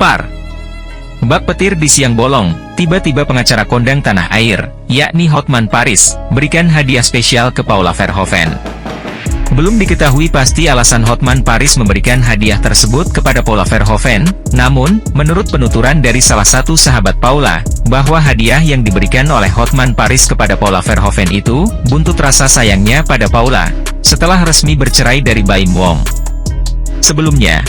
Gempar. Bak petir di siang bolong, tiba-tiba pengacara kondang tanah air, yakni Hotman Paris, berikan hadiah spesial ke Paula Verhoeven. Belum diketahui pasti alasan Hotman Paris memberikan hadiah tersebut kepada Paula Verhoeven, namun, menurut penuturan dari salah satu sahabat Paula, bahwa hadiah yang diberikan oleh Hotman Paris kepada Paula Verhoeven itu, buntut rasa sayangnya pada Paula, setelah resmi bercerai dari Baim Wong. Sebelumnya,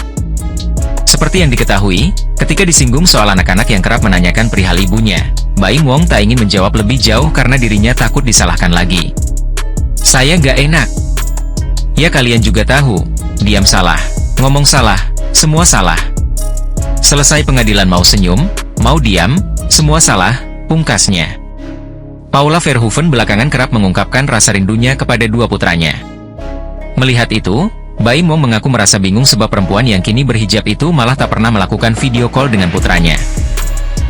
seperti yang diketahui, ketika disinggung soal anak-anak yang kerap menanyakan perihal ibunya, Baim Wong tak ingin menjawab lebih jauh karena dirinya takut disalahkan lagi. Saya gak enak. Ya kalian juga tahu, diam salah, ngomong salah, semua salah. Selesai pengadilan mau senyum, mau diam, semua salah, pungkasnya. Paula Verhoeven belakangan kerap mengungkapkan rasa rindunya kepada dua putranya. Melihat itu, Baim Wong mengaku merasa bingung sebab perempuan yang kini berhijab itu malah tak pernah melakukan video call dengan putranya.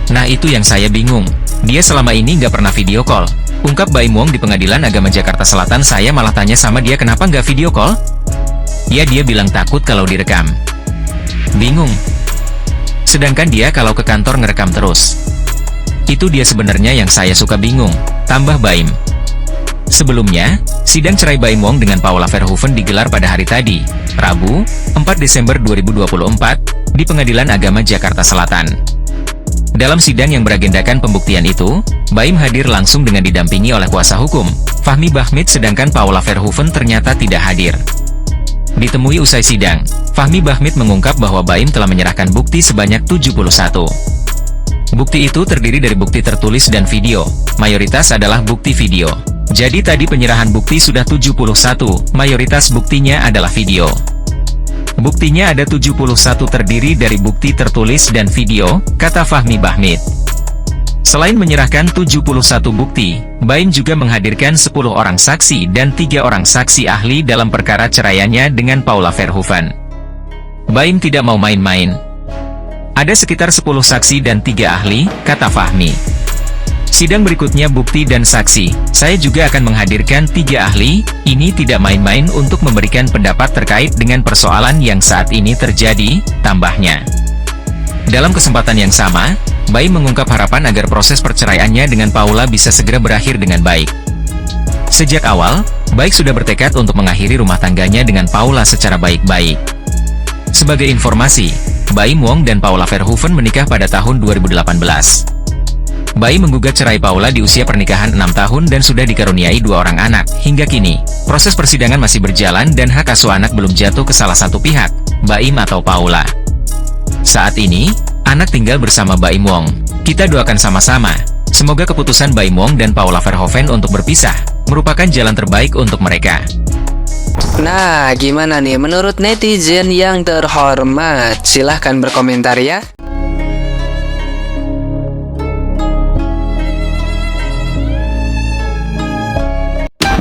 Nah itu yang saya bingung, dia selama ini nggak pernah video call. Ungkap Baim Wong di Pengadilan Agama Jakarta Selatan. Saya malah tanya sama dia kenapa nggak video call? Ya dia bilang takut kalau direkam. Bingung. Sedangkan dia kalau ke kantor ngerekam terus. Itu dia sebenarnya yang saya suka bingung, tambah Baim. Sebelumnya, sidang cerai Baim Wong dengan Paula Verhoeven digelar pada hari tadi, Rabu, 4 Desember 2024, di Pengadilan Agama Jakarta Selatan. Dalam sidang yang beragendakan pembuktian itu, Baim hadir langsung dengan didampingi oleh kuasa hukum, Fahmi Bahmid, sedangkan Paula Verhoeven ternyata tidak hadir. Ditemui usai sidang, Fahmi Bahmid mengungkap bahwa Baim telah menyerahkan bukti sebanyak 71. Bukti itu terdiri dari bukti tertulis dan video, mayoritas adalah bukti video. Jadi tadi penyerahan bukti sudah 71, mayoritas buktinya adalah video. Buktinya ada 71 terdiri dari bukti tertulis dan video, kata Fahmi Bahmid. Selain menyerahkan 71 bukti, Baim juga menghadirkan 10 orang saksi dan 3 orang saksi ahli dalam perkara ceraiannya dengan Paula Verhoeven. Baim tidak mau main-main. Ada sekitar 10 saksi dan 3 ahli, kata Fahmi. Sidang berikutnya bukti dan saksi, saya juga akan menghadirkan 3 ahli, ini tidak main-main untuk memberikan pendapat terkait dengan persoalan yang saat ini terjadi, tambahnya. Dalam kesempatan yang sama, Baim mengungkap harapan agar proses perceraiannya dengan Paula bisa segera berakhir dengan baik. Sejak awal, Baim sudah bertekad untuk mengakhiri rumah tangganya dengan Paula secara baik-baik. Sebagai informasi, Baim Wong dan Paula Verhoeven menikah pada tahun 2018. Baim menggugat cerai Paula di usia pernikahan 6 tahun dan sudah dikaruniai 2 orang anak. Hingga kini, proses persidangan masih berjalan dan hak asuh anak belum jatuh ke salah satu pihak, Baim atau Paula. Saat ini, anak tinggal bersama Baim Wong. Kita doakan sama-sama, semoga keputusan Baim Wong dan Paula Verhoeven untuk berpisah, merupakan jalan terbaik untuk mereka. Nah, gimana nih menurut netizen yang terhormat? Silahkan berkomentar ya.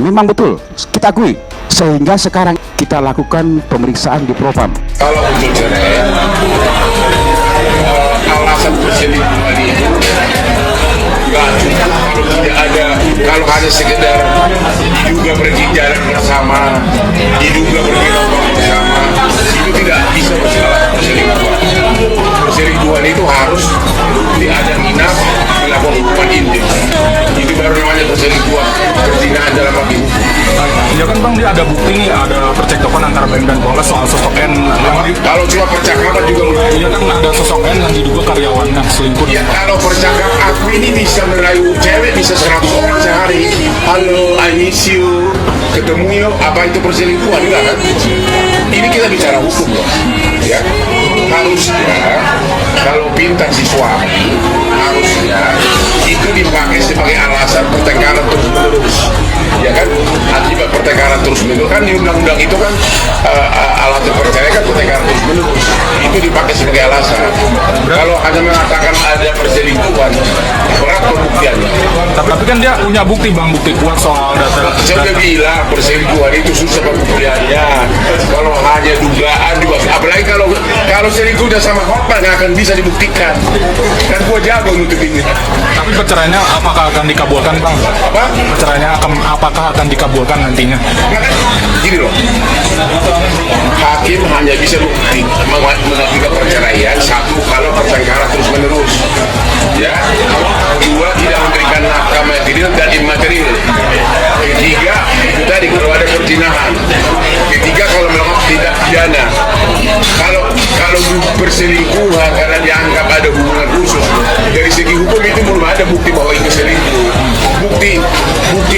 Memang betul, kita akui. Sehingga sekarang kita lakukan pemeriksaan di Propam. Kalau untuk cerai, alasan perselingkuhan itu nggak cuma kalau tidak ada, kalau hanya sekedar diduga pergi jalan bersama, diduga pergi nongkrong bersama, itu tidak bisa bersalah perselingkuhan. Perselingkuhan itu harus ada minat melakukan hubungan intim. Itu baru namanya perselingkuhan, perzinahan dalam arti hukum. Ya kan Bang, dia ada bukti nih, ada percakapan antara Baim dan Paula soal sosok N. Kalau cuma percakapan juga iya kan ada sosok N yang diduga karyawannya selingkuh. ya, kalau percakapan aku ini bisa merayu cewek bisa 100 orang sehari. Halo, I miss you, ketemu yuk, apa itu perselingkuhan juga kan? Ini kita bicara hukum loh, ya. Harusnya kalau pintar si suami, harusnya itu dipakai sebagai alasan pertengkaran terus menerus, ya kan? Akibat pertengkaran terus menerus kan di undang-undang itu kan alat perceraian kan pertengkaran terus menerus, itu dipakai sebagai alasan. Kalau hanya mengatakan ada perselingkuhan, berat pembuktiannya. Tapi kan dia punya bukti Bang, bukti kuat soal data. Saya udah bilang perselingkuhan itu susah pembuktiannya. Kalau hanya dugaan, apalagi kalau selingkuh udah sama korban nggak akan bisa dibuktikan. Dan gua jago nutup ini. Tapi perceraiannya apakah akan dikabulkan Bang? Apa? Perceraiannya apakah akan dikabulkan nantinya? Nah, kan, gini loh, hakim hanya bisa mengajukan perceraian satu kalau pertengkaran terus menerus, ya. Dua, tidak memberikan nafkah material dan imaterial. Ketiga, itu tadi kalau ada perzinahan. Ketiga, kalau melakukan tindak pidana. Kalau perselingkuhan karena dianggap ada hubungan khusus, dari segi hukum itu belum ada bukti bahwa itu selingkuh. Bukti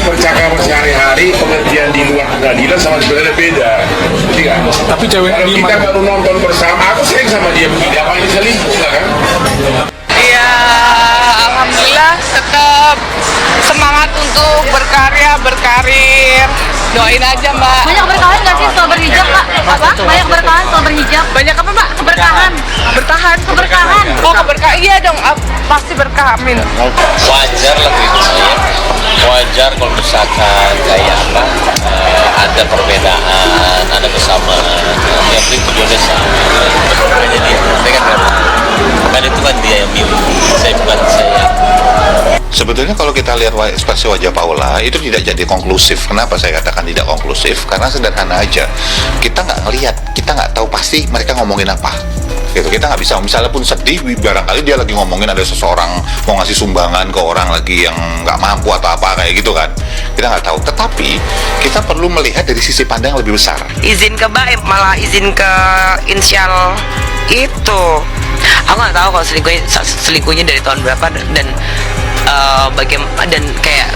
percakapan sehari-hari, pengertian di luar pengadilan sama sebenarnya beda. Ngerti nggak? Tapi cewek kalau di kita baru nonton bersama, aku sering sama dia begini, apa ini selingkuh nggak kan? Ya, alhamdulillah tetap semangat untuk berkarya, berkarir. Doain aja, Mbak. Banyak berkahan nggak sih setelah berhijab, Pak? Apa? Banyak berkahan setelah berhijab? Banyak apa, Mbak? Keberkahan. Bertahan. Keberkahan. Oh, keberkahan. Iya dong, pasti berkah. Amin. Wajar lah gitu sih, wajar kalau misalkan kayak apa, ada perbedaan, ada kesamaan, yang penting tujuannya sama. Jadi saya kan itu kan dia yang milih, saya bukan saya. Sebetulnya kalau kita lihat ekspresi wajah Paula itu tidak jadi konklusif. Kenapa saya katakan tidak konklusif? Karena sederhana aja, kita nggak ngelihat, kita nggak tahu pasti mereka ngomongin apa. Gitu, kita nggak bisa, misalnya pun sedih, barangkali dia lagi ngomongin ada seseorang mau ngasih sumbangan ke orang lagi yang nggak mampu atau apa kayak gitu kan, kita nggak tahu. Tetapi kita perlu melihat dari sisi pandang yang lebih besar. Izin ke Mbak, malah izin ke inisial itu. Aku nggak tahu kalau selingkuhnya dari tahun berapa dan bagaimana dan kayak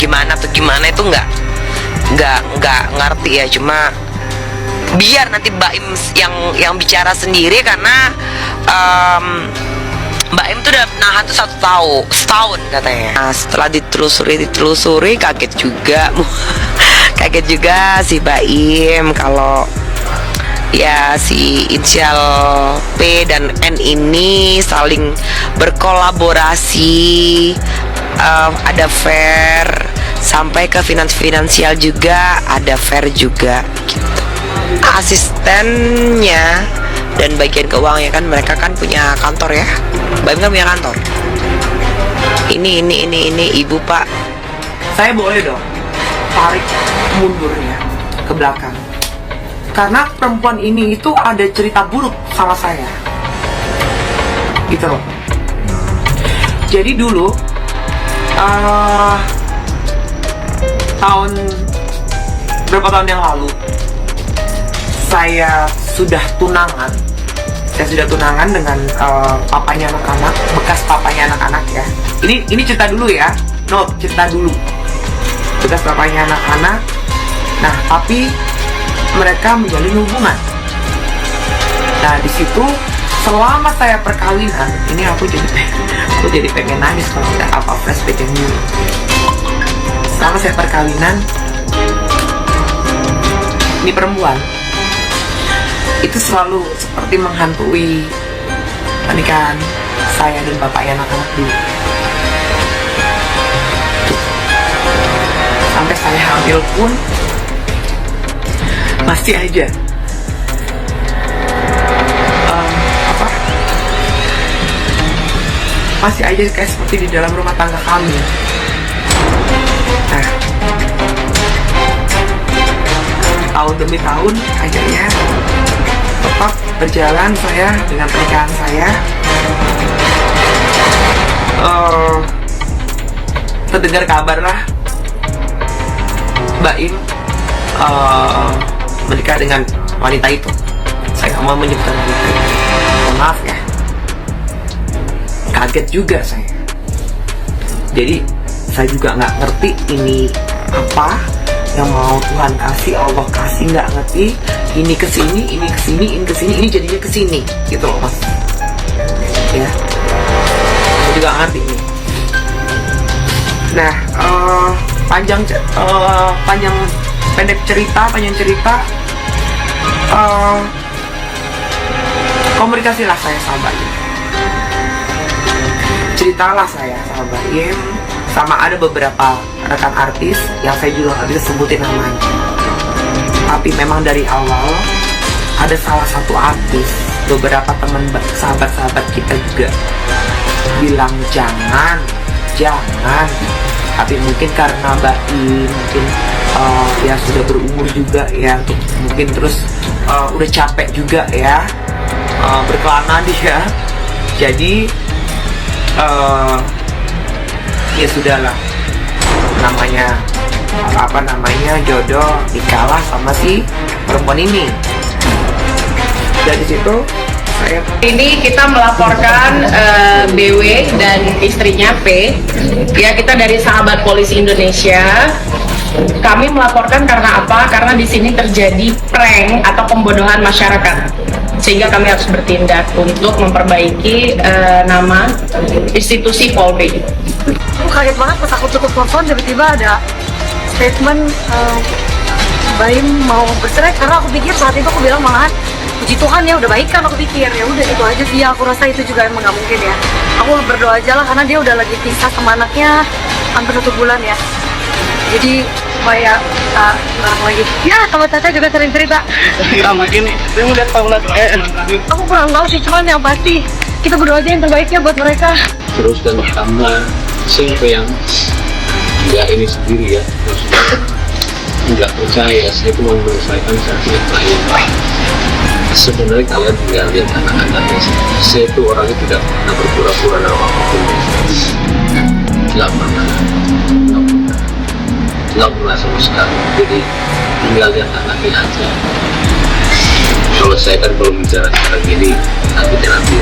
gimana atau gimana itu nggak ngerti ya. Cuma biar nanti Mbak Im yang bicara sendiri, karena Mbak Im tuh udah nahan tuh setahun katanya. Nah, setelah ditelusuri kaget juga kaget juga si Mbak Im kalau ya si inisial P dan N ini saling berkolaborasi, ada fair sampai ke finansial juga, ada fair juga gitu. Asistennya dan bagian keuangannya kan mereka kan punya kantor ya, Mbak kan punya kantor. Ini ibu Pak, saya boleh dong tarik mundurnya ke belakang karena perempuan ini itu ada cerita buruk sama saya gitu loh. Jadi dulu berapa tahun yang lalu saya sudah tunangan dengan papanya anak-anak, bekas papanya anak-anak ya. Ini cerita dulu ya, cerita dulu bekas papanya anak-anak. Nah, tapi mereka menjalin hubungan. Nah, di situ selama saya perkawinan, ini aku jadi pengen nangis kalau tidak apa flashback yang dulu. Selama saya perkawinan, ini perempuan itu selalu seperti menghantui pernikahan saya dan bapaknya anak-anak dulu. Sampai saya hamil pun masih aja masih aja kayak seperti di dalam rumah tangga kami. Nah, tahun demi tahun akhirnya tetap berjalan saya dengan pernikahan saya. Terdengar kabar lah Mbak Im menikah dengan wanita itu. Saya nggak mau menyebutkan wanita itu. Maaf ya, kaget juga saya. Jadi saya juga nggak ngerti ini apa yang mau Tuhan kasih, Allah kasih, nggak ngerti. Ini kesini, ini kesini, ini kesini, ini jadinya kesini, gitu loh mas. Ya, saya juga nggak ngerti ini. Nah, panjang cerita, komunikasilah saya sama Mbak Im. Ceritalah saya sama Mbak Im, sama ada beberapa rekan artis yang saya juga nggak bisa sebutin namanya. Tapi memang dari awal ada salah satu artis, beberapa teman sahabat-sahabat kita juga bilang jangan tapi mungkin karena bayi mungkin ya sudah berumur juga ya, mungkin terus udah capek juga ya berkelana dia, jadi ya sudahlah, namanya jodoh dikalah sama si perempuan ini. Dari situ Ini kita melaporkan BW dan istrinya P. Ya, kita dari Sahabat Polisi Indonesia. Kami melaporkan karena apa? Karena di sini terjadi prank atau pembodohan masyarakat. Sehingga kami harus bertindak untuk memperbaiki nama institusi Polri. Aku kaget banget pas aku tutup telepon, tiba-tiba ada statement Baim mau bercerai, karena aku pikir saat itu aku bilang malahan puji Tuhan ya udah baik kan, aku pikir ya udah itu aja sih. Aku rasa itu juga emang nggak mungkin ya. Aku berdoa aja lah karena dia udah lagi pisah sama anaknya hampir 1 bulan ya. Jadi supaya bareng lagi. Ya sama Tata juga sering cerita. Ya mungkin saya melihat Paula Aku kurang tahu sih, cuman yang pasti kita berdoa aja yang terbaiknya buat mereka. Terus dan karena siapa yang nggak ini sendiri ya, maksudnya nggak percaya, saya cuma menyelesaikan satu klien. Sebenarnya kalian tinggal lihat anak-anaknya, saya itu orangnya tidak pernah berpura-pura nama apapun, nggak pernah sama sekali. Jadi tinggal lihat anaknya aja. Kalau saya kan belum bicara sekarang ini, nanti nanti